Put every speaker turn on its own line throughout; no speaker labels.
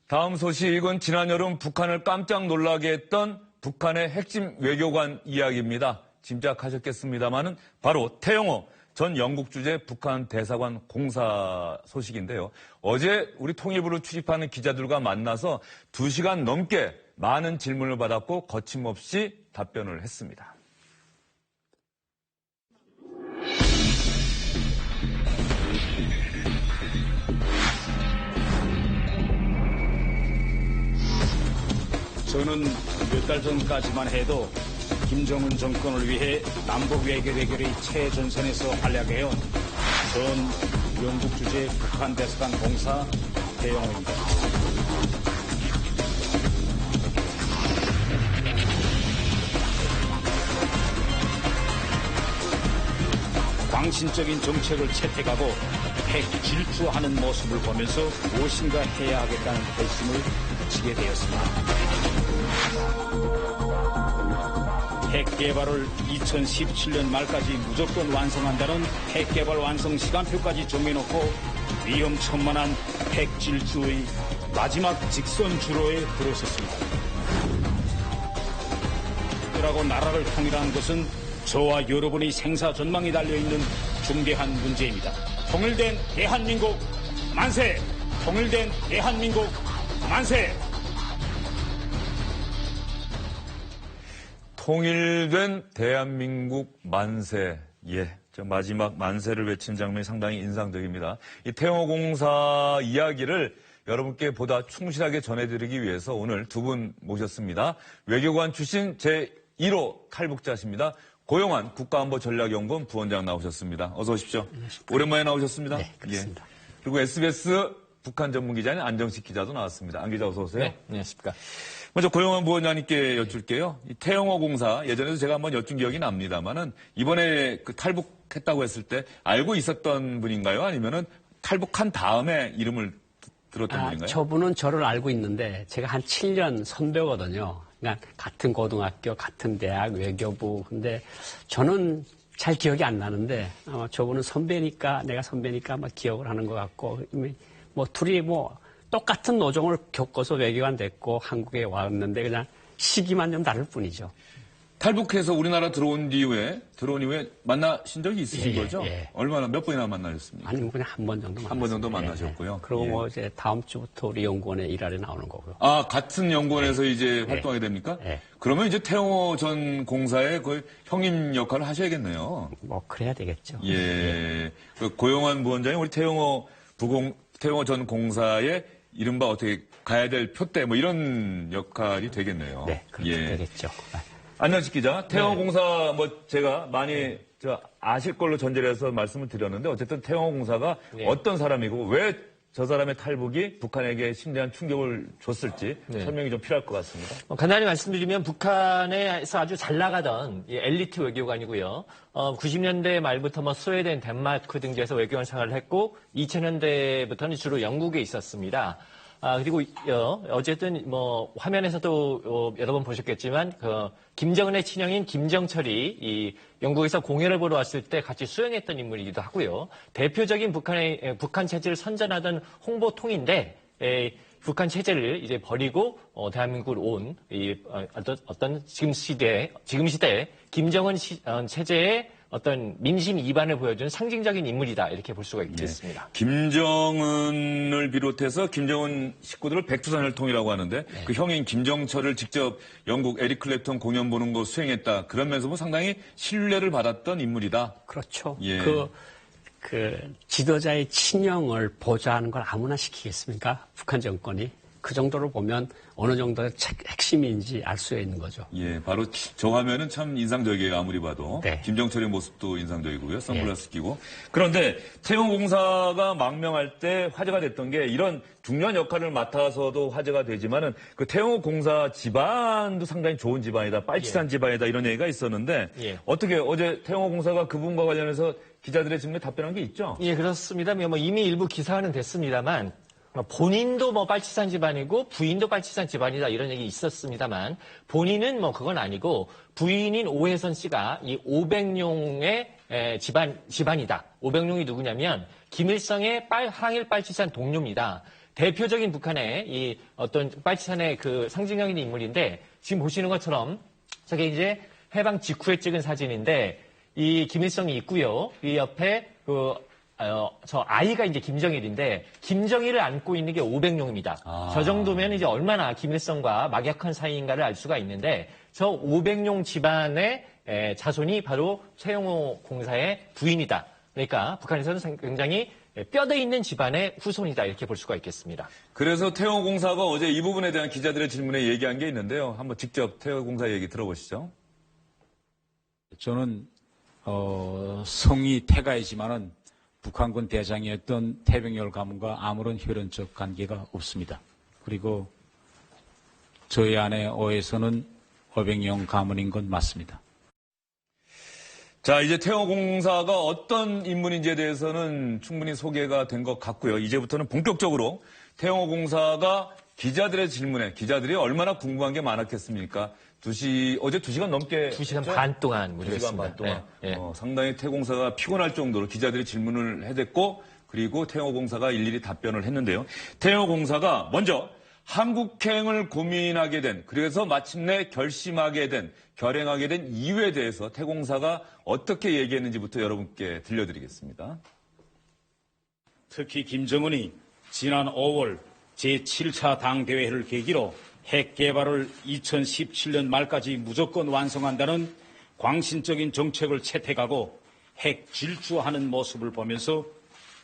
다음 소식은 지난 여름 북한을 깜짝 놀라게 했던 북한의 핵심 외교관 이야기입니다. 짐작하셨겠습니다만은 바로 태영호 전 영국 주재 북한 대사관 공사 소식인데요. 어제 우리 통일부를 출입하는 기자들과 만나서 2시간 넘게 많은 질문을 받았고 거침없이 답변을 했습니다.
저는 몇 달 전까지만 해도 김정은 정권을 위해 남북 외교 대결의 최전선에서 활약해온 전 영국 주재 북한 대사관 공사 태영호입니다. 광신적인 정책을 채택하고 핵 질주하는 모습을 보면서 무엇인가 해야 하겠다는 결심을 지게 되었습니다. 핵 개발을 2017년 말까지 무조건 완성한다는 핵 개발 완성 시간표까지 정해놓고 위험천만한 핵 질주의 마지막 직선 주로에 들어섰습니다. 그러고 나라를 통일하는 것은 저와 여러분의 생사 전망이 달려있는 중대한 문제입니다. 통일된 대한민국 만세! 통일된 대한민국 만세!
통일된 대한민국 만세. 예, 저 마지막 만세를 외친 장면이 상당히 인상적입니다. 이 태영호 공사 이야기를 여러분께 보다 충실하게 전해드리기 위해서 오늘 두 분 모셨습니다. 외교관 출신 제1호 탈북자십니다. 고용환 국가안보전략연구원 부원장 나오셨습니다. 어서 오십시오. 안녕하십니까. 오랜만에 나오셨습니다.
네, 그렇습니다.
예. 그리고 SBS 북한 전문 기자인 안정식 기자도 나왔습니다. 안 기자 어서 오세요.
네, 안녕하십니까.
먼저 고용환 부원장님께 여쭐게요. 이 태영호 공사 예전에도 제가 한번 여쭌 기억이 납니다만은 이번에 그 탈북했다고 했을 때 알고 있었던 분인가요? 아니면은 탈북한 다음에 이름을 들었던 분인가요?
저분은 저를 알고 있는데 제가 한 7년 선배거든요. 그러니까 같은 고등학교, 같은 대학, 외교부. 근데 저는 잘 기억이 안 나는데 아마 저분은 선배니까 내가 선배니까 아마 기억을 하는 것 같고 뭐 둘이 뭐 똑같은 노정을 겪어서 외교관 됐고 한국에 왔는데 그냥 시기만 좀 다를 뿐이죠.
탈북해서 우리나라 들어온 이후에 만나신 적이 있으신 거죠?
예.
얼마나 몇 번이나 만나셨습니까?
아니 그냥 한 번 정도 만났어요.
한 번 정도 만나셨고요.
그리고
예.
뭐 이제 다음 주부터 우리 연구원에 일하러 나오는 거고요.
아, 같은 연구원에서 이제 활동하게 됩니까?
예.
그러면 이제 태영호 전 공사의 거의 형님 역할을 하셔야겠네요.
뭐 그래야 되겠죠.
예. 그 고용환 부원장이 우리 태영호 전 공사의 이른바 어떻게 가야 될 표대 뭐 이런 역할이 되겠네요.
네, 그렇게 되겠죠.
안녕식 기자, 태영호 공사 뭐 제가 많이 아실 걸로 전제를 해서 말씀을 드렸는데 어쨌든 태영호 공사가 어떤 사람이고 왜 저 사람의 탈북이 북한에게 심대한 충격을 줬을지 설명이 좀 필요할 것 같습니다.
간단히 말씀드리면 북한에서 아주 잘 나가던 엘리트 외교관이고요. 90년대 말부터 뭐 스웨덴, 덴마크 등지에서 외교관 생활을 했고 2000년대부터는 주로 영국에 있었습니다. 그리고 어쨌든 뭐 화면에서도 여러 번 보셨겠지만 김정은의 친형인 김정철이 이 영국에서 공연을 보러 왔을 때 같이 수행했던 인물이기도 하고요. 대표적인 북한 체제를 선전하던 홍보통인데 북한 체제를 이제 버리고 대한민국으로 온 어떤 지금 시대 김정은 체제의 어떤 민심 이반을 보여준 상징적인 인물이다 이렇게 볼 수가 있겠습니다.
김정은을 비롯해서 김정은 식구들을 백두산혈통이라고 하는데 그 형인 김정철을 직접 영국 에릭 클랩턴 공연 보는 거 수행했다. 그러면서 뭐 상당히 신뢰를 받았던 인물이다.
그렇죠.
예.
그 지도자의 친형을 보좌하는 걸 아무나 시키겠습니까? 북한 정권이. 그 정도로 보면 어느 정도의 핵심인지 알 수 있는 거죠.
예, 바로 저 화면은 참 인상적이에요. 아무리 봐도.
네.
김정철의 모습도 인상적이고요. 선글라스 끼고. 그런데 태영호 공사가 망명할 때 화제가 됐던 게 이런 중요한 역할을 맡아서도 화제가 되지만은 그 태영호 공사 집안도 상당히 좋은 집안이다. 빨치산 집안이다. 이런 얘기가 있었는데 어떻게 어제 태영호 공사가 그분과 관련해서 기자들의 질문에 답변한 게 있죠?
예, 그렇습니다. 뭐 이미 일부 기사화는 됐습니다만 본인도 뭐 빨치산 집안이고 부인도 빨치산 집안이다 이런 얘기 있었습니다만 본인은 뭐 그건 아니고 부인인 오혜선 씨가 이 오백룡의 집안이다. 오백룡이 누구냐면 김일성의 항일 빨치산 동료입니다. 대표적인 북한의 이 어떤 빨치산의 그 상징력 있는 인물인데 지금 보시는 것처럼 저게 이제 해방 직후에 찍은 사진인데 이 김일성이 있고요. 이 옆에 저 아이가 이제 김정일인데 김정일을 안고 있는 게 500용입니다. 저 정도면 이제 얼마나 김일성과 막약한 사이인가를 알 수가 있는데 저 500용 집안의 자손이 바로 최영호 공사의 부인이다. 그러니까 북한에서는 굉장히 뼈대 있는 집안의 후손이다 이렇게 볼 수가 있겠습니다.
그래서 태영호공사가 어제 이 부분에 대한 기자들의 질문에 얘기한 게 있는데요. 한번 직접 태영호공사 얘기 들어보시죠.
저는 성이 태가이지만은 북한군 대장이었던 태병열 가문과 아무런 혈연적 관계가 없습니다. 그리고 저희 아내 어에서는 어백영 가문인 건 맞습니다.
자, 이제 태영호공사가 어떤 인물인지에 대해서는 충분히 소개가 된 것 같고요. 이제부터는 본격적으로 태영호공사가 기자들의 질문에 기자들이 얼마나 궁금한 게 많았겠습니까? 어제 2시간 넘게
2시간 반 동안
2시간 반 동안
네.
상당히 태공사가 피곤할 정도로 기자들이 질문을 해댔고 그리고 태영호공사가 일일이 답변을 했는데요. 태영호공사가 먼저 한국행을 고민하게 된 그래서 마침내 결행하게 된 이유에 대해서 태공사가 어떻게 얘기했는지부터 여러분께 들려드리겠습니다.
특히 김정은이 지난 5월 제7차 당대회를 계기로 핵 개발을 2017년 말까지 무조건 완성한다는 광신적인 정책을 채택하고 핵 질주하는 모습을 보면서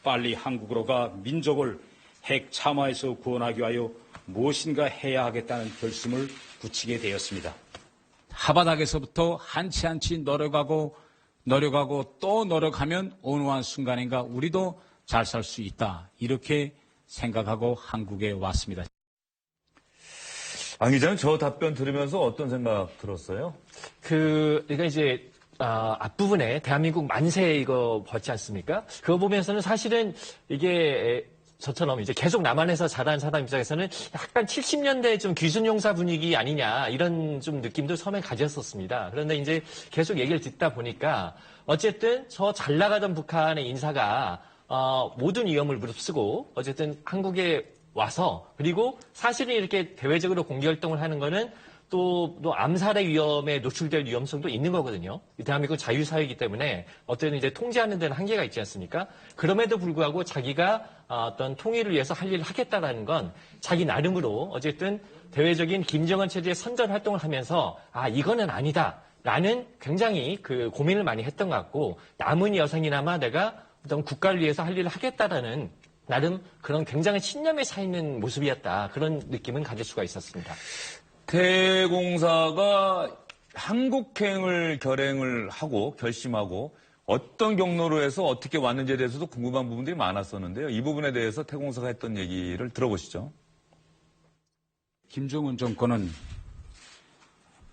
빨리 한국으로가 민족을 핵 참화에서 구원하기 위하여 무엇인가 해야 하겠다는 결심을 굳히게 되었습니다. 하바닥에서부터 한치 노력하고 또 노력하면 어느 한 순간인가 우리도 잘 살 수 있다. 이렇게 생각하고 한국에 왔습니다.
안 기자는 저 답변 들으면서 어떤 생각 들었어요?
그러니까 이제 앞부분에 대한민국 만세 이거 봤지 않습니까? 그거 보면서는 사실은 이게 저처럼 이제 계속 남한에서 자란 사람 입장에서는 약간 70년대 좀 귀순용사 분위기 아니냐 이런 좀 느낌도 처음에 가졌었습니다. 그런데 이제 계속 얘기를 듣다 보니까 어쨌든 저 잘 나가던 북한의 인사가 모든 위험을 무릅쓰고 어쨌든 한국에 와서 그리고 사실은 이렇게 대외적으로 공개활동을 하는 거는 또 암살의 위험에 노출될 위험성도 있는 거거든요. 대한민국 자유사회이기 때문에 어쨌든 이제 통제하는 데는 한계가 있지 않습니까? 그럼에도 불구하고 자기가 어떤 통일을 위해서 할 일을 하겠다라는 건 자기 나름으로 어쨌든 대외적인 김정은 체제의 선전 활동을 하면서 이거는 아니다라는 굉장히 그 고민을 많이 했던 것 같고 남은 여생이나마 내가 어떤 국가를 위해서 할 일을 하겠다라는 나름 그런 굉장히 신념에 차 있는 모습이었다. 그런 느낌은 가질 수가 있었습니다.
태공사가 한국행을 결심하고 어떤 경로로 해서 어떻게 왔는지에 대해서도 궁금한 부분들이 많았었는데요. 이 부분에 대해서 태공사가 했던 얘기를 들어보시죠.
김정은 정권은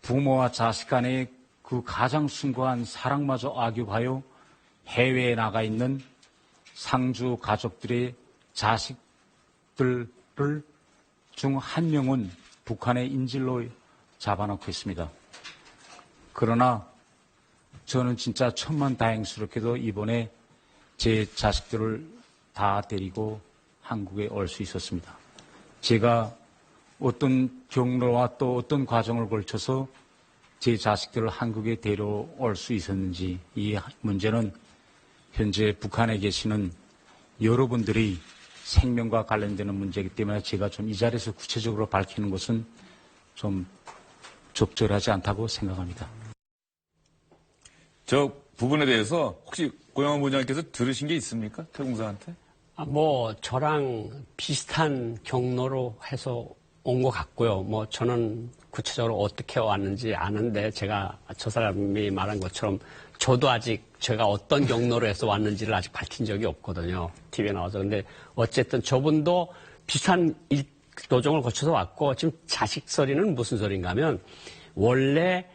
부모와 자식 간의 그 가장 숭고한 사랑마저 악유하여 해외에 나가 있는 상주 가족들의 자식들을 중 한 명은 북한의 인질로 잡아놓고 있습니다. 그러나 저는 진짜 천만다행스럽게도 이번에 제 자식들을 다 데리고 한국에 올 수 있었습니다. 제가 어떤 경로와 또 어떤 과정을 걸쳐서 제 자식들을 한국에 데려올 수 있었는지 이 문제는 현재 북한에 계시는 여러분들이 생명과 관련되는 문제이기 때문에 제가 좀 이 자리에서 구체적으로 밝히는 것은 좀 적절하지 않다고 생각합니다.
저 부분에 대해서 혹시 고영환 부장님께서 들으신 게 있습니까? 태공사한테?
저랑 비슷한 경로로 해서 온 것 같고요. 저는 구체적으로 어떻게 왔는지 아는데 제가 저 사람이 말한 것처럼 저도 아직 제가 어떤 경로로 해서 왔는지를 아직 밝힌 적이 없거든요. TV에 나와서. 근데 어쨌든 저분도 비슷한 도정을 거쳐서 왔고 지금 자식설이는 무슨 소린가 하면 원래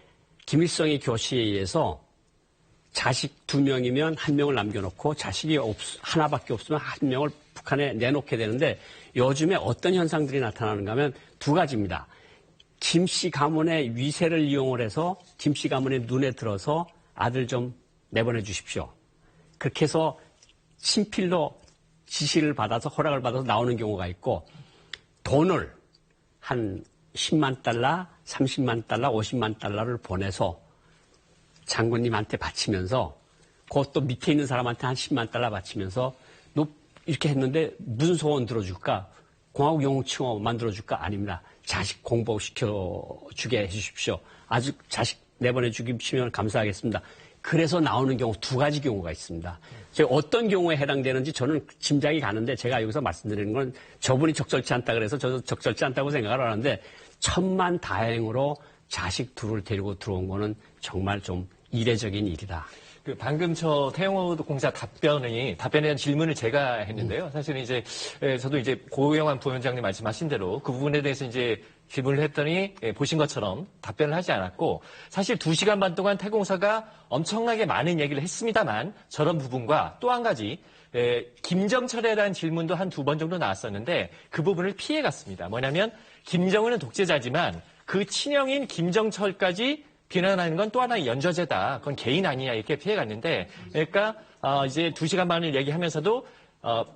김일성의 교시에 의해서 자식 2명이면 1명을 남겨놓고 자식이 하나밖에 없으면 1명을 북한에 내놓게 되는데 요즘에 어떤 현상들이 나타나는가 하면 2가지입니다. 김씨 가문의 위세를 이용을 해서 김씨 가문의 눈에 들어서 아들 좀 내보내 주십시오. 그렇게 해서 친필로 지시를 받아서 허락을 받아서 나오는 경우가 있고 돈을 한 10만 달러, 30만 달러, 50만 달러를 보내서 장군님한테 바치면서 그것도 밑에 있는 사람한테 한 10만 달러 바치면서 너 이렇게 했는데 무슨 소원 들어줄까? 공화국 영웅칭호 만들어줄까? 아닙니다. 자식 공부시켜주게 해주십시오. 아주 자식 내보내주시면 감사하겠습니다. 그래서 나오는 경우 두 가지 경우가 있습니다. 제가 어떤 경우에 해당되는지 저는 짐작이 가는데 제가 여기서 말씀드리는 건 저분이 적절치 않다 그래서 저도 적절치 않다고 생각을 하는데 천만다행으로 자식 둘을 데리고 들어온 거는 정말 좀 이례적인 일이다.
방금 저 태영호 공사 답변에 대한 질문을 제가 했는데요. 사실은 이제 저도 이제 고영환 부위원장님 말씀하신 대로 그 부분에 대해서 이제 질문을 했더니 보신 것처럼 답변을 하지 않았고 사실 2시간 반 동안 태공사가 엄청나게 많은 얘기를 했습니다만 저런 부분과 또 한 가지 김정철에 대한 질문도 한 2번 정도 나왔었는데 그 부분을 피해갔습니다. 뭐냐면 김정은은 독재자지만 그 친형인 김정철까지 비난하는 건 또 하나의 연좌제다. 그건 개인 아니냐 이렇게 피해갔는데 그러니까 이제 2시간 반을 얘기하면서도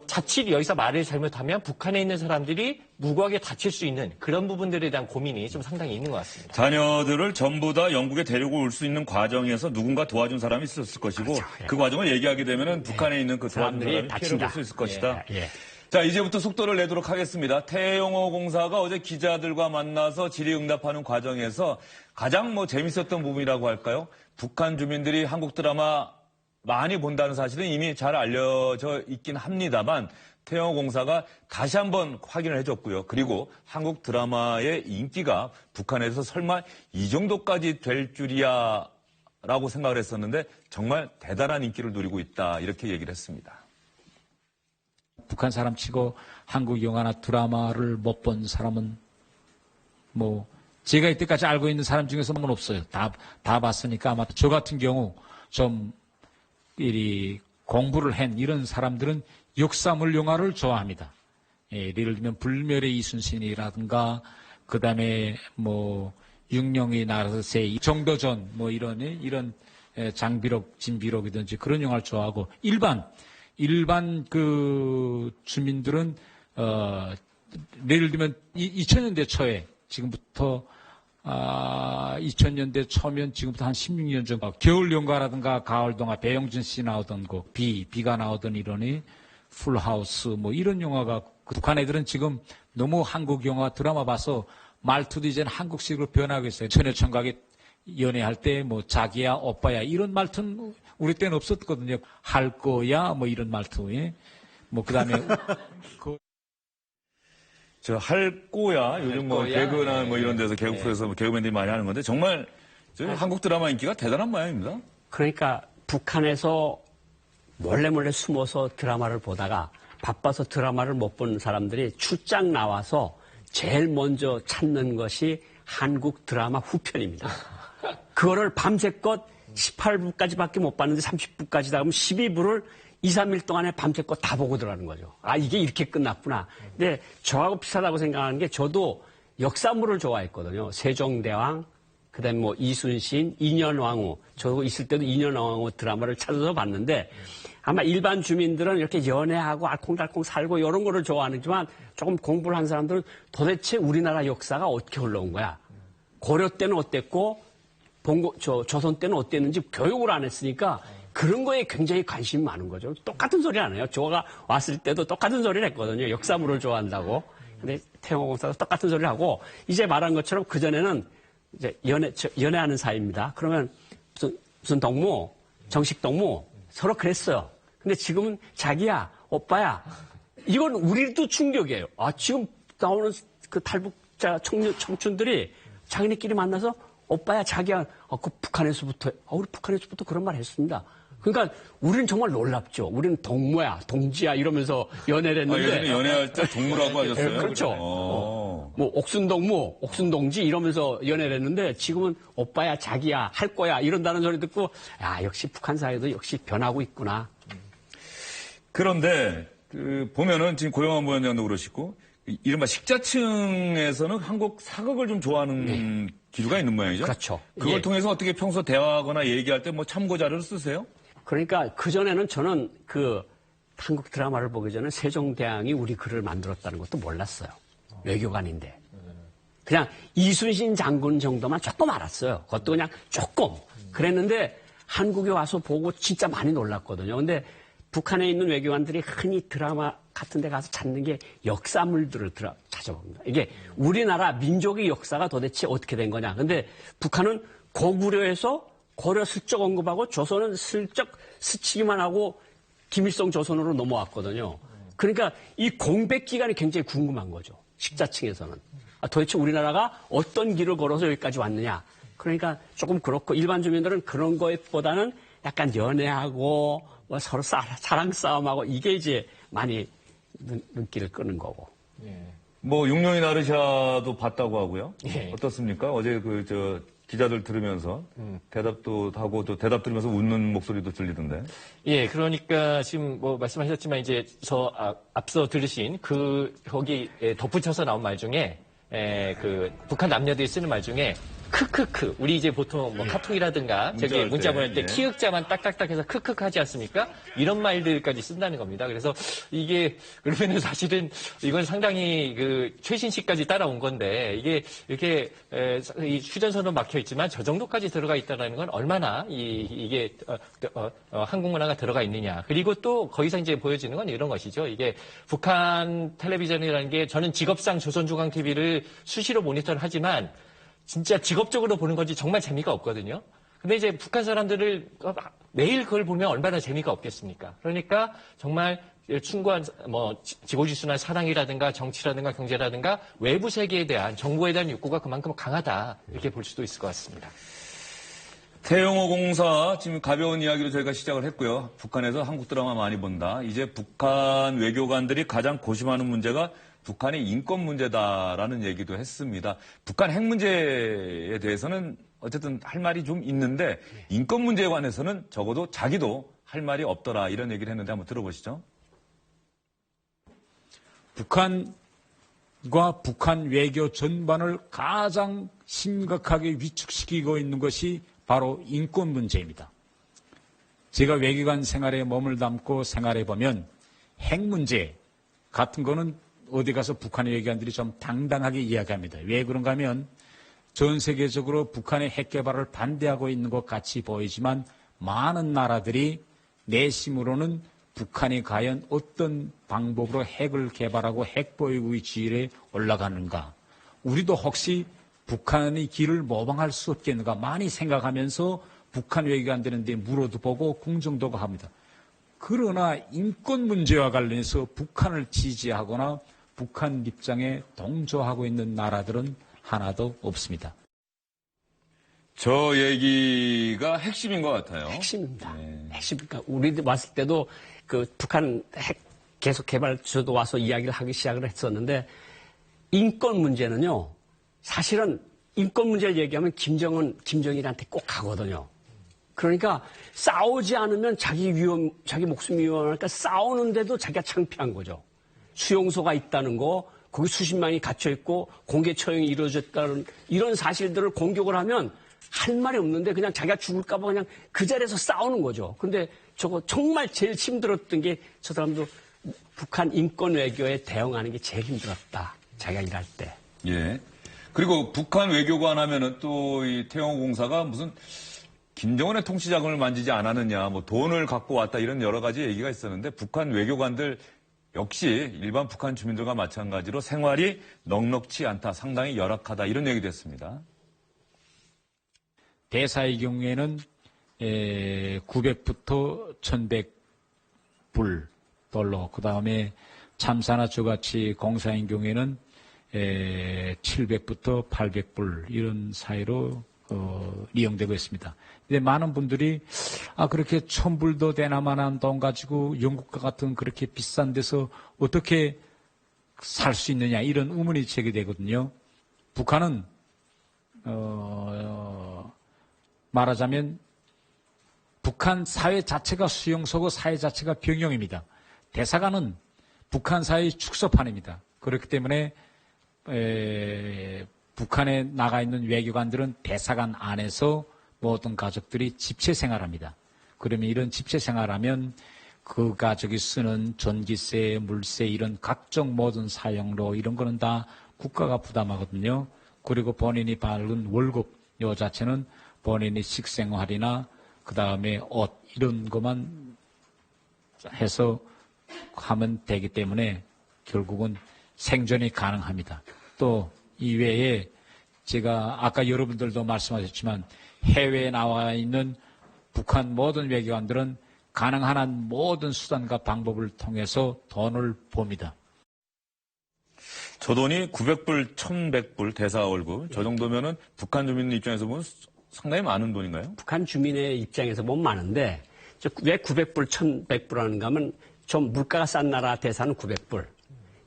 자칫 여기서 말을 잘못하면 북한에 있는 사람들이 무고하게 다칠 수 있는 그런 부분들에 대한 고민이 좀 상당히 있는 것 같습니다.
자녀들을 전부 다 영국에 데리고 올 수 있는 과정에서 누군가 도와준 사람이 있었을 것이고
그렇죠. 예.
그 과정을 얘기하게 되면은 북한에 있는 그 도와준
사람들이
사람이 피해를
다친다.
볼 수 있을 것이다.
예.
자, 이제부터 속도를 내도록 하겠습니다. 태영호 공사가 어제 기자들과 만나서 질의응답하는 과정에서 가장 재밌었던 부분이라고 할까요? 북한 주민들이 한국 드라마 많이 본다는 사실은 이미 잘 알려져 있긴 합니다만 태영호 공사가 다시 한번 확인을 해줬고요. 그리고 한국 드라마의 인기가 북한에서 설마 이 정도까지 될 줄이야 라고 생각을 했었는데 정말 대단한 인기를 누리고 있다 이렇게 얘기를 했습니다.
북한 사람 치고 한국 영화나 드라마를 못 본 사람은 제가 이때까지 알고 있는 사람 중에서는 없어요. 다 봤으니까 아마 저 같은 경우 좀 공부를 한 이런 사람들은 역사물 영화를 좋아합니다. 예를 들면 불멸의 이순신이라든가 그다음에 육룡이 나서세 정도전 이런 장비록 진비록이든지 그런 영화를 좋아하고 일반 그 주민들은 예를 들면 2000년대 초에 지금부터 2000년대 초면 지금부터 한 16년 전 겨울 연가라든가 가을 동화 배영준 씨 나오던 곡 비가 나오던 이러니 풀하우스 이런 영화가 북한 애들은 지금 너무 한국 영화 드라마 봐서 말투도 이제는 한국식으로 변하고 있어요. 처녀총각이 연애할 때 자기야 오빠야 이런 말투는 우리 때는 없었거든요. 할 거야 이런 말투에 그다음에
저 할 거야 요즘 개그나 이런 데서 개그 프로에서 개그맨들이 많이 하는 건데 정말 한국 드라마 인기가 대단한 모양입니다.
그러니까 북한에서 몰래 숨어서 드라마를 보다가 바빠서 드라마를 못 본 사람들이 출장 나와서 제일 먼저 찾는 것이 한국 드라마 후편입니다. 그거를 밤새껏 18부까지밖에 못 봤는데 30부까지다 그러면 12부를 2, 3일 동안에 밤새껏 다 보고 들어가는 거죠. 이게 이렇게 끝났구나. 근데 저하고 비슷하다고 생각하는 게 저도 역사물을 좋아했거든요. 세종대왕, 그 다음에 이순신, 인현왕후. 저 있을 때도 인현왕후 드라마를 찾아서 봤는데 아마 일반 주민들은 이렇게 연애하고 알콩달콩 살고 이런 거를 좋아하지만 조금 공부를 한 사람들은 도대체 우리나라 역사가 어떻게 흘러온 거야. 고려 때는 어땠고 조선 때는 어땠는지 교육을 안 했으니까 그런 거에 굉장히 관심이 많은 거죠. 똑같은 소리 안 해요. 저가 왔을 때도 똑같은 소리를 했거든요. 역사물을 좋아한다고. 근데 태영호 공사도 똑같은 소리를 하고 이제 말한 것처럼 그전에는 이제 연애하는 사이입니다. 그러면 무슨 동무, 정식 동무 서로 그랬어요. 근데 지금은 자기야, 오빠야. 이건 우리도 충격이에요. 지금 나오는 그 탈북자 청춘들이 자기네끼리 만나서 오빠야, 자기야, 그 북한에서부터, 우리 북한에서부터 그런 말 했습니다. 그러니까 우리는 정말 놀랍죠. 우리는 동무야, 동지야 이러면서 연애를 했는데.
예전에 연애할 때 동무라고 하셨어요?
그렇죠. 옥순동무, 옥순동지 이러면서 연애를 했는데 지금은 오빠야, 자기야, 할 거야 이런다는 소리 듣고 역시 북한 사회도 역시 변하고 있구나.
그런데 보면은 지금 고영환 부위원장도 그러시고 이른바 식자층에서는 한국 사극을 좀 좋아하는 기류가 있는 모양이죠.
그렇죠.
그걸 통해서 어떻게 평소 대화하거나 얘기할 때 참고 자료를 쓰세요?
그러니까 그전에는 저는 한국 드라마를 보기 전에 세종대왕이 우리 글을 만들었다는 것도 몰랐어요. 외교관인데. 그냥 이순신 장군 정도만 조금 알았어요. 그것도 그냥 조금. 그랬는데 한국에 와서 보고 진짜 많이 놀랐거든요. 근데 북한에 있는 외교관들이 흔히 드라마 같은 데 가서 찾는 게 역사물들을 찾아봅니다. 이게 우리나라 민족의 역사가 도대체 어떻게 된 거냐. 근데 북한은 고구려에서 고려 슬쩍 언급하고 조선은 슬쩍 스치기만 하고 김일성 조선으로 넘어왔거든요. 그러니까 이 공백 기간이 굉장히 궁금한 거죠. 식자층에서는. 도대체 우리나라가 어떤 길을 걸어서 여기까지 왔느냐. 그러니까 조금 그렇고 일반 주민들은 그런 거보다는 약간 연애하고 뭐 서로 사랑 싸움하고 이게 이제 많이 눈길을 끄는 거고.
뭐 육룡이 나르샤도 봤다고 하고요.
예.
어떻습니까? 어제 기자들 들으면서 대답도 하고 또 대답 들으면서 웃는 목소리도 들리던데.
예, 그러니까 지금 뭐 말씀하셨지만 이제 앞서 들으신 거기 덧붙여서 나온 말 중에 북한 남녀들이 쓰는 말 중에 크크크. 우리 이제 보통 뭐 카톡이라든가 문자 보낼 때 키읔자만 딱딱딱 해서 크크크 하지 않습니까? 이런 말들까지 쓴다는 겁니다. 그래서 이게 그러면은 사실은 이건 상당히 최신식까지 따라온 건데 이게 이렇게 이 휴전선으로 막혀 있지만 저 정도까지 들어가 있다는 건 얼마나 이게 한국 문화가 들어가 있느냐. 그리고 또 거기서 이제 보여지는 건 이런 것이죠. 이게 북한 텔레비전이라는 게 저는 직업상 조선중앙TV를 수시로 모니터를 하지만 진짜 직업적으로 보는 건지 정말 재미가 없거든요. 근데 이제 북한 사람들을 매일 그걸 보면 얼마나 재미가 없겠습니까? 그러니까 정말 충고한 지고지순한 사랑이라든가 정치라든가 경제라든가 외부 세계에 대한 정부에 대한 욕구가 그만큼 강하다 이렇게 볼 수도 있을 것 같습니다.
태영호 공사 지금 가벼운 이야기로 저희가 시작을 했고요. 북한에서 한국 드라마 많이 본다. 이제 북한 외교관들이 가장 고심하는 문제가 북한의 인권 문제다라는 얘기도 했습니다. 북한 핵 문제에 대해서는 어쨌든 할 말이 좀 있는데 인권 문제에 관해서는 적어도 자기도 할 말이 없더라 이런 얘기를 했는데 한번 들어보시죠.
북한과 북한 외교 전반을 가장 심각하게 위축시키고 있는 것이 바로 인권 문제입니다. 제가 외교관 생활에 몸을 담고 생활해 보면 핵 문제 같은 거는 어디 가서 북한의 외교관들이 좀 당당하게 이야기합니다. 왜 그런가 하면 전 세계적으로 북한의 핵 개발을 반대하고 있는 것 같이 보이지만 많은 나라들이 내심으로는 북한이 과연 어떤 방법으로 핵을 개발하고 핵 보유국의 지위에 올라가는가. 우리도 혹시 북한의 길을 모방할 수 없겠는가 많이 생각하면서 북한 외교관들한테 물어도 보고 궁정도 합니다. 그러나 인권 문제와 관련해서 북한을 지지하거나 북한 입장에 동조하고 있는 나라들은 하나도 없습니다.
저 얘기가 핵심인 것 같아요.
핵심입니다. 핵심이니까 우리 왔을 때도 북한 핵 계속 개발 저도 와서 이야기를 하기 시작을 했었는데 인권 문제는요. 사실은 인권 문제를 얘기하면 김정일한테 꼭 가거든요. 그러니까 싸우지 않으면 자기 목숨이 위험하니까 싸우는데도 자기가 창피한 거죠. 수용소가 있다는 거, 거기 수십만이 갇혀있고 공개 처형이 이루어졌다는 이런 사실들을 공격을 하면 할 말이 없는데 그냥 자기가 죽을까봐 그냥 그 자리에서 싸우는 거죠. 근데 저거 정말 제일 힘들었던 게 저 사람도 북한 인권 외교에 대응하는 게 제일 힘들었다. 자기가 일할 때.
예. 그리고 북한 외교관 하면은 또 이 태영호 공사가 무슨 김정은의 통치자금을 만지지 않았느냐, 뭐 돈을 갖고 왔다 이런 여러 가지 얘기가 있었는데 북한 외교관들 역시 일반 북한 주민들과 마찬가지로 생활이 넉넉지 않다, 상당히 열악하다 이런 얘기도 했습니다.
대사의 경우에는 900부터 1100불 달러, 그 다음에 참사나 저같이 공사인 경우에는 700부터 800불 이런 사이로 이용되고 있습니다. 근데 많은 분들이 그렇게 1000불도 되나마한 돈 가지고 영국과 같은 그렇게 비싼 데서 어떻게 살 수 있느냐 이런 의문이 제기되거든요. 북한은 말하자면 북한 사회 자체가 수용소고 사회 자체가 병영입니다. 대사관은 북한 사회의 축소판입니다. 그렇기 때문에 북한에 나가 있는 외교관들은 대사관 안에서 모든 가족들이 집체 생활합니다. 그러면 이런 집체 생활하면 그 가족이 쓰는 전기세, 물세 이런 각종 모든 사용료 이런 거는 다 국가가 부담하거든요. 그리고 본인이 받은 월급 요 자체는 본인이 식생활이나 그다음에 옷 이런 것만 해서 하면 되기 때문에 결국은 생존이 가능합니다. 또 이외에 제가 아까 여러분들도 말씀하셨지만 해외에 나와 있는 북한 모든 외교관들은 가능한 한 모든 수단과 방법을 통해서 돈을 봅니다.
저 돈이 900불, 1100불 대사 월급. 저 정도면은 북한 주민 입장에서 보면 상당히 많은 돈인가요?
북한 주민의 입장에서 보면 많은데 왜 900불, 1100불 하는가 하면 좀 물가가 싼 나라 대사는 900불,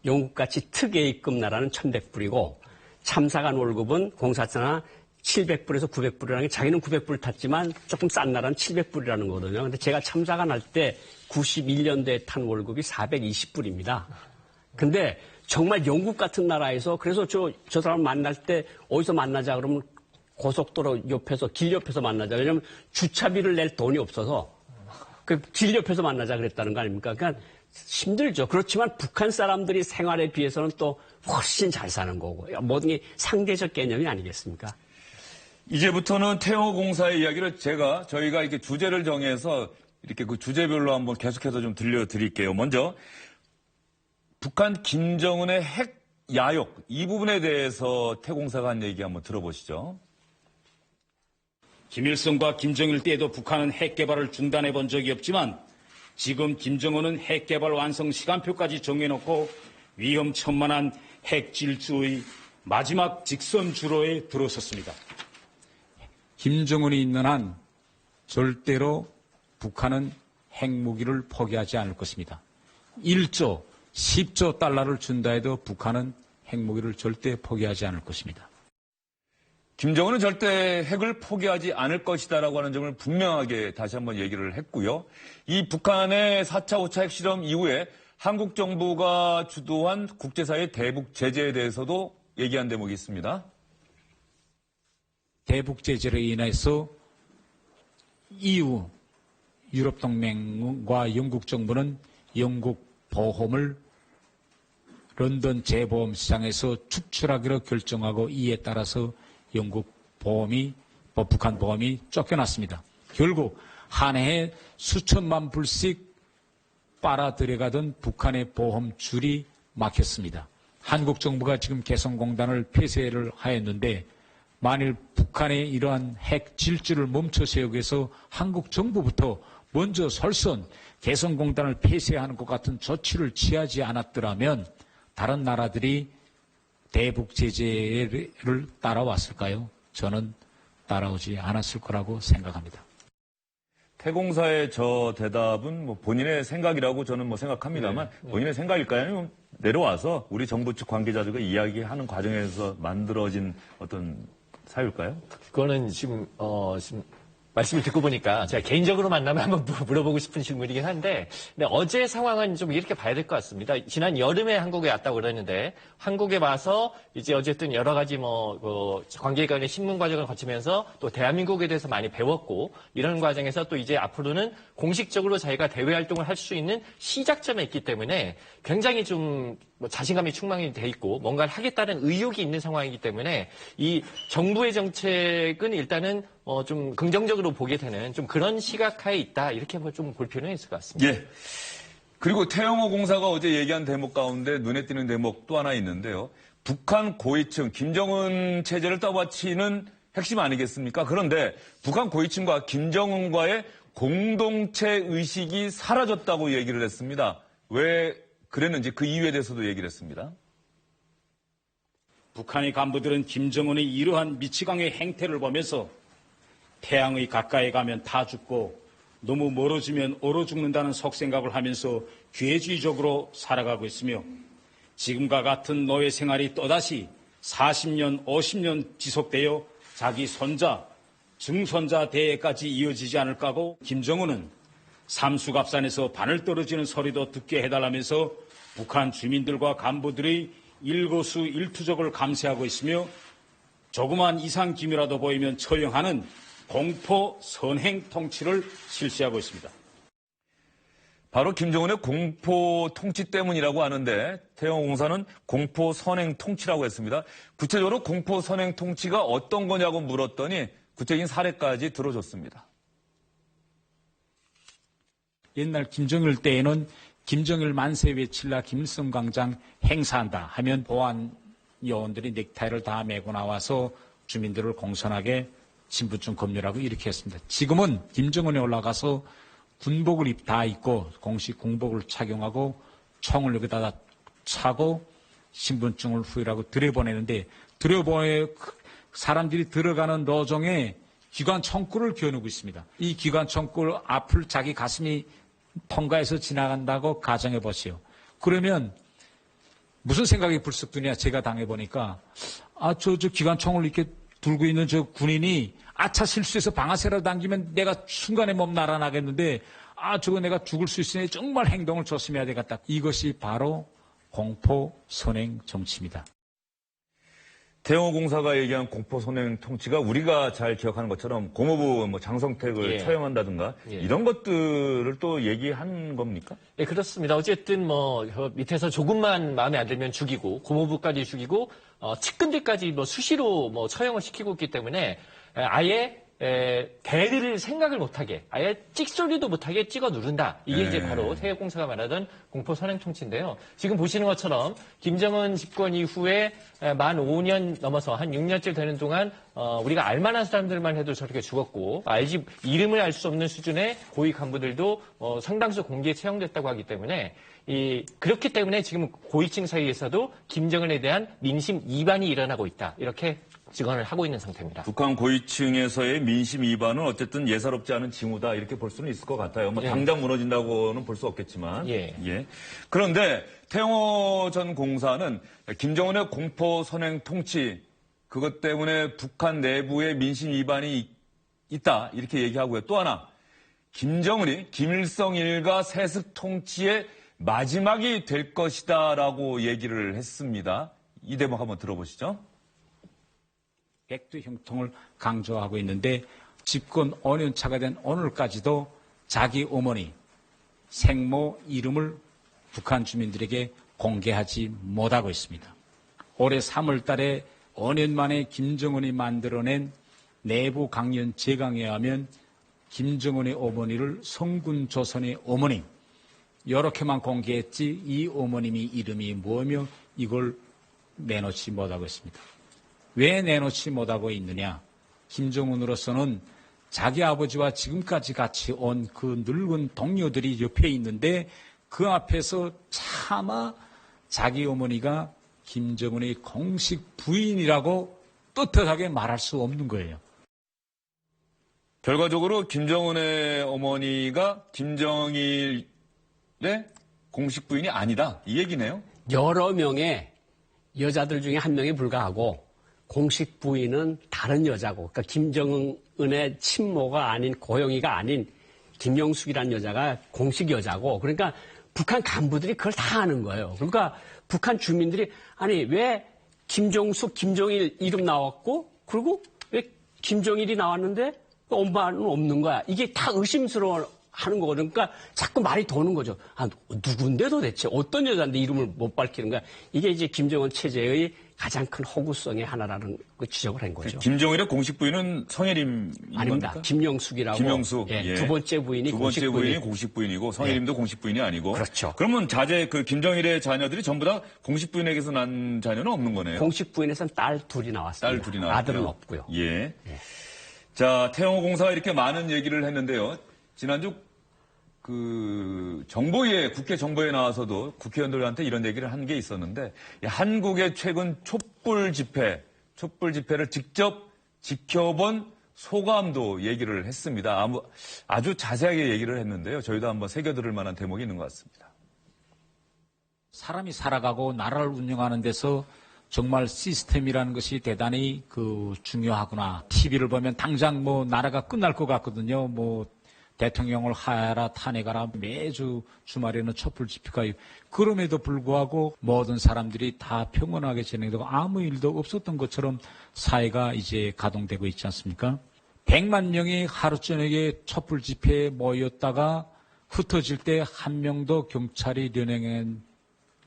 영국같이 특혜입급 나라는 1100불이고 참사관 월급은 공사처나 700불에서 900불이라는 게 자기는 900불 탔지만 조금 싼 나라는 700불이라는 거거든요. 근데 제가 참사관 할 때 91년도에 탄 월급이 420불입니다. 근데 정말 영국 같은 나라에서 그래서 저 사람 만날 때 어디서 만나자 그러면 고속도로 옆에서 길 옆에서 만나자. 왜냐하면 주차비를 낼 돈이 없어서 그 길 옆에서 만나자 그랬다는 거 아닙니까? 그러니까 힘들죠. 그렇지만 북한 사람들이 생활에 비해서는 또 훨씬 잘 사는 거고 모든 게 상대적 개념이 아니겠습니까?
이제부터는 태영호공사의 이야기를 저희가 이렇게 주제를 정해서 이렇게 그 주제별로 한번 계속해서 좀 들려드릴게요. 먼저 북한 김정은의 핵 야욕 이 부분에 대해서 태공사가 한 얘기 한번 들어보시죠.
김일성과 김정일 때에도 북한은 핵 개발을 중단해 본 적이 없지만 지금 김정은은 핵 개발 완성 시간표까지 정해놓고 위험천만한 핵 질주의 마지막 직선 주로에 들어섰습니다.
김정은이 있는 한 절대로 북한은 핵무기를 포기하지 않을 것입니다. 1조, 10조 달러를 준다 해도 북한은 핵무기를 절대 포기하지 않을 것입니다.
김정은은 절대 핵을 포기하지 않을 것이다라고 하는 점을 분명하게 다시 한번 얘기를 했고요. 이 북한의 4차, 5차 핵실험 이후에 한국 정부가 주도한 국제사회 대북 제재에 대해서도 얘기한 대목이 있습니다.
대북 제재로 인해서 EU, 유럽동맹과 영국 정부는 영국 보험을 런던 재보험 시장에서 축출하기로 결정하고 이에 따라서 영국 보험이, 북한 보험이 쫓겨났습니다. 결국 한 해에 수천만 불씩 빨아들여가던 북한의 보험줄이 막혔습니다. 한국 정부가 지금 개성공단을 폐쇄를 하였는데 만일 북한의 이러한 핵 질주를 멈춰 세우기 위해서 한국 정부부터 먼저 설선 개성공단을 폐쇄하는 것 같은 조치를 취하지 않았더라면 다른 나라들이 대북 제재를 따라왔을까요? 저는 따라오지 않았을 거라고 생각합니다.
태공사의 저 대답은 뭐 본인의 생각이라고 저는 뭐 생각합니다만 본인의 생각일까요? 아니면 내려와서 우리 정부 측 관계자들과 이야기하는 과정에서 만들어진 어떤 사유일까요?
그거는 지금 말씀을 듣고 보니까 제가 개인적으로 만나면 한번 물어보고 싶은 질문이긴 한데, 근데 어제 상황은 좀 이렇게 봐야 될 것 같습니다. 지난 여름에 한국에 왔다고 그랬는데, 한국에 와서 이제 어쨌든 여러 가지 관계기관의 신문 과정을 거치면서 또 대한민국에 대해서 많이 배웠고, 이런 과정에서 또 이제 앞으로는 공식적으로 자기가 대외 활동을 할 수 있는 시작점에 있기 때문에 굉장히 좀 자신감이 충만히 돼 있고 뭔가를 하겠다는 의욕이 있는 상황이기 때문에 이 정부의 정책은 일단은 좀 긍정적으로 보게 되는 좀 그런 시각하에 있다, 이렇게 좀 볼 필요는 있을 것 같습니다.
예. 그리고 태영호 공사가 어제 얘기한 대목 가운데 눈에 띄는 대목 또 하나 있는데요. 북한 고위층, 김정은 체제를 떠받치는 핵심 아니겠습니까? 그런데 북한 고위층과 김정은과의 공동체 의식이 사라졌다고 얘기를 했습니다. 왜 그랬는지 그 이유에 대해서도 얘기를 했습니다.
북한의 간부들은 김정은의 이러한 미치광이의 행태를 보면서 태양의 가까이 가면 타 죽고 너무 멀어지면 얼어 죽는다는 속생각을 하면서 괴주의적으로 살아가고 있으며 지금과 같은 노예 생활이 또다시 40년, 50년 지속되어 자기 손자, 증손자 대에까지 이어지지 않을까 하고 김정은은 삼수갑산에서 바늘 떨어지는 소리도 듣게 해달라면서 북한 주민들과 간부들의 일거수일투족을 감시하고 있으며 조그만 이상 기미라도 보이면 처형하는 공포 선행 통치를 실시하고 있습니다.
바로 김정은의 공포 통치 때문이라고 하는데 태영공사는 공포 선행 통치라고 했습니다. 구체적으로 공포 선행 통치가 어떤 거냐고 물었더니 구체적인 사례까지 들어줬습니다.
옛날 김정일 때에는 김정일 만세 외칠라 김성광장 행사한다 하면 보안 요원들이 넥타이를 다 메고 나와서 주민들을 공손하게 신분증 검열하고 이렇게 했습니다. 지금은 김정은에 올라가서 군복을 다 입고 공식 공복을 착용하고 총을 여기다가 차고 신분증을 후일하고 들여보내는데 사람들이 들어가는 로정에 기관 총구를 겨누고 있습니다. 이 기관 총구 앞을 자기 가슴이 통과해서 지나간다고 가정해 보시오. 그러면 무슨 생각이 불쑥 드냐? 제가 당해보니까 저 기관총을 이렇게 들고 있는 저 군인이 아차 실수해서 방아쇠라도 당기면 내가 순간에 몸 날아나겠는데 저거 내가 죽을 수 있으니 정말 행동을 조심해야 되겠다. 이것이 바로 공포 선행 정치입니다.
태영호공사가 얘기한 공포 선행 통치가 우리가 잘 기억하는 것처럼 고모부 장성택을
예.
처형한다든가 이런 것들을 또 얘기한 겁니까?
네, 그렇습니다. 어쨌든 밑에서 조금만 마음에 안 들면 죽이고 고모부까지 죽이고 측근들까지 수시로 처형을 시키고 있기 때문에 아예 개들을 생각을 못하게 아예 찍소리도 못하게 찍어 누른다. 이게 이제 바로 태영공사가 말하던 공포 선행 통치인데요. 지금 보시는 것처럼 김정은 집권 이후에 만 5년 넘어서 한 6년째 되는 동안 우리가 알만한 사람들만 해도 저렇게 죽었고 이름을 알 수 없는 수준의 고위 간부들도 상당수 공개에 채용됐다고 하기 때문에 그렇기 때문에 지금 고위층 사이에서도 김정은에 대한 민심 이반이 일어나고 있다. 이렇게 증언을 하고 있는 상태입니다.
북한 고위층에서의 민심 이반은 어쨌든 예사롭지 않은 징후다 이렇게 볼 수는 있을 것 같아요. 당장 무너진다고는 볼 수 없겠지만.
예.
그런데 태영호 전 공사는 김정은의 공포 선행 통치 그것 때문에 북한 내부에 민심 이반이 있다 이렇게 얘기하고요. 또 하나 김정은이 김일성 일가 세습 통치의 마지막이 될 것이다라고 얘기를 했습니다. 이 대목 한번 들어보시죠.
백두 형통을 강조하고 있는데 집권 5년 차가 된 오늘까지도 자기 어머니 생모 이름을 북한 주민들에게 공개하지 못하고 있습니다. 올해 3월 달에 5년 만에 김정은이 만들어낸 내부 강연 제강에 하면 김정은의 어머니를 성군 조선의 어머님 이렇게만 공개했지 이 어머님이 이름이 뭐며 이걸 내놓지 못하고 있습니다. 왜 내놓지 못하고 있느냐? 김정은으로서는 자기 아버지와 지금까지 같이 온 그 늙은 동료들이 옆에 있는데 그 앞에서 차마 자기 어머니가 김정은의 공식 부인이라고 떳떳하게 말할 수 없는 거예요.
결과적으로 김정은의 어머니가 김정일의 공식 부인이 아니다. 이 얘기네요.
여러 명의 여자들 중에 한 명에 불과하고 공식 부인은 다른 여자고, 그러니까 김정은의 친모가 아닌 고영이가 아닌 김영숙이라는 여자가 공식 여자고, 그러니까 북한 간부들이 그걸 다 아는 거예요. 그러니까 북한 주민들이 아니 왜 김정숙, 김정일 이름 나왔고, 그리고 왜 김정일이 나왔는데 엄마는 없는 거야. 이게 다 의심스러워. 하는 거거든요. 그러니까 자꾸 말이 도는 거죠. 누군데 도대체 어떤 여자인데 이름을 못 밝히는 거야. 이게 이제 김정은 체제의 가장 큰 허구성의 하나라는 그 지적을 한 거죠.
김정일의 공식 부인은 성혜림
아닙니다.
겁니까?
김영숙이라고.
김영숙.
예, 두 번째 부인이
두
공식
번째 부인이
부인.
공식 부인이고 성혜림도 공식 부인이 아니고.
그렇죠.
그러면 김정일의 자녀들이 전부 다 공식 부인에게서 난 자녀는 없는 거네요.
공식 부인에서는 딸 둘이 나왔습니다.
딸 둘이 나왔고요.
아들은 없고요.
예. 자, 태영호 공사가 이렇게 많은 얘기를 했는데요. 지난주 정보위에, 국회 정보위에 나와서도 국회의원들한테 이런 얘기를 한 게 있었는데, 한국의 최근 촛불 집회를 직접 지켜본 소감도 얘기를 했습니다. 아주 자세하게 얘기를 했는데요. 저희도 한번 새겨들을 만한 대목이 있는 것 같습니다.
사람이 살아가고 나라를 운영하는 데서 정말 시스템이라는 것이 대단히 중요하구나. TV를 보면 당장 나라가 끝날 것 같거든요. 대통령을 하야라 탄핵하라 매주 주말에는 촛불 집회가 그럼에도 불구하고 모든 사람들이 다 평온하게 진행되고 아무 일도 없었던 것처럼 사회가 이제 가동되고 있지 않습니까? 100만 명이 하루 저녁에 촛불 집회에 모였다가 흩어질 때 한 명도 경찰이 연행한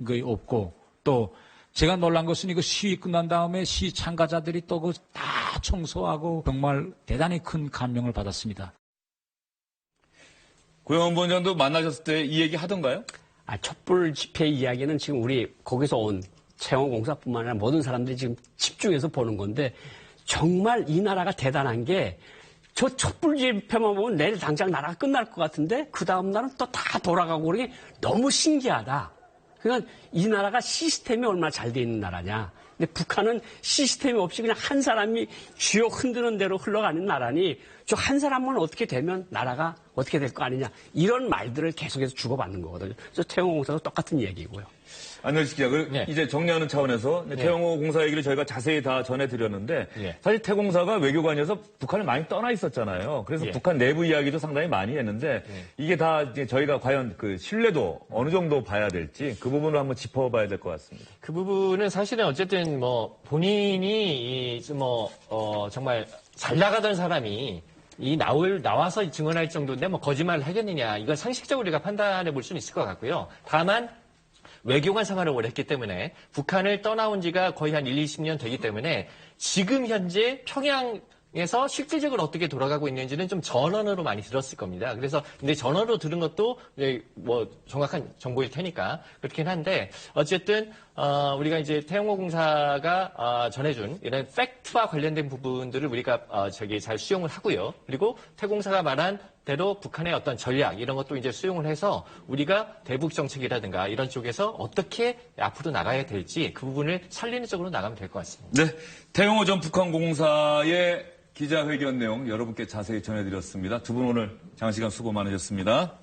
거의 없고 또 제가 놀란 것은 이거 시위 끝난 다음에 시위 참가자들이 또 그 다 청소하고 정말 대단히 큰 감명을 받았습니다.
고영원 본장도 만나셨을 때 이 얘기 하던가요?
촛불 집회 이야기는 지금 우리 거기서 온 채용공사뿐만 아니라 모든 사람들이 지금 집중해서 보는 건데 정말 이 나라가 대단한 게 저 촛불 집회만 보면 내일 당장 나라가 끝날 것 같은데 그 다음 날은 또 다 돌아가고 그러는 게 너무 신기하다. 그러니까 이 나라가 시스템이 얼마나 잘 돼 있는 나라냐. 근데 북한은 시스템이 없이 그냥 한 사람이 쥐어 흔드는 대로 흘러가는 나라니 저 한 사람만 어떻게 되면 나라가 어떻게 될 거 아니냐. 이런 말들을 계속해서 주고받는 거거든요. 그래서 태영호 공사도 똑같은 얘기고요.
안녕하십니까.
네.
이제 정리하는 차원에서 태영호 공사 얘기를 저희가 자세히 다 전해드렸는데
네.
사실 태공사가 외교관이어서 북한을 많이 떠나 있었잖아요. 그래서
네.
북한 내부 이야기도 상당히 많이 했는데 이게 다 이제 저희가 과연 그 신뢰도 어느 정도 봐야 될지 그 부분을 한번 짚어봐야 될 것 같습니다.
그 부분은 사실은 어쨌든 뭐 본인이 정말 잘 나가던 사람이 나와서 증언할 정도인데 뭐 거짓말을 하겠느냐. 이건 상식적으로 우리가 판단해 볼 수는 있을 것 같고요. 다만 외교관 생활을 오래 했기 때문에 북한을 떠나온 지가 거의 한 20년 되기 때문에 지금 현재 평양에서 실질적으로 어떻게 돌아가고 있는지는 좀 전언으로 많이 들었을 겁니다. 그래서 근데 전언으로 들은 것도 뭐 정확한 정보일 테니까 그렇긴 한데 어쨌든 우리가 이제 태영호 공사가 전해준 이런 팩트와 관련된 부분들을 우리가 잘 수용을 하고요. 그리고 태공사가 말한 대로 북한의 어떤 전략 이런 것도 이제 수용을 해서 우리가 대북 정책이라든가 이런 쪽에서 어떻게 앞으로 나가야 될지 그 부분을 살리는 쪽으로 나가면 될 것 같습니다.
네, 태영호 전 북한공사의 기자회견 내용 여러분께 자세히 전해드렸습니다. 두 분 오늘 장시간 수고 많으셨습니다.